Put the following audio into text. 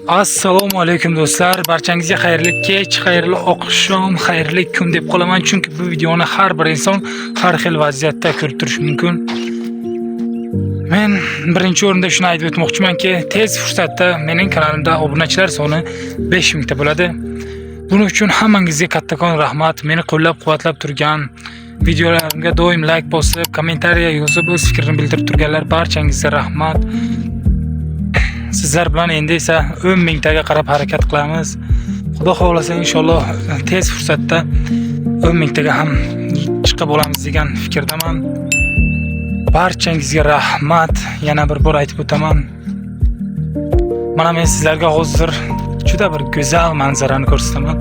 Assalomu alaykum do'stlar. Barchangizga xayrli kech, xayrli oqshom, xayrli kun deb qolaman, chunki bu videoni har bir inson har xil vaziyatda ko'rib turishi mumkin. Men birinchi o'rinda shuni aytib o'tmoqchimanki, tez fursatda mening kanalimda obunachilar soni 5000 ta bo'ladi. Buning uchun hammangizga kattakon rahmat. Meni qo'llab-quvvatlab turgan, videolarimga doim like bosib, kommentariya yozib o'z fikrini bildirib turganlar barchangizga rahmat. Sizlar bilan endi esa 10 taga qarab harakat qilamiz. Xudo xolasa inshaalloh tez fursatda 10 taga ham chiqib olamiz degan fikrdaman. Barchangizga rahmat. Yana bir bor aytib o'taman. Mana men sizlarga hozir juda bir go'zal manzarani ko'rsataman.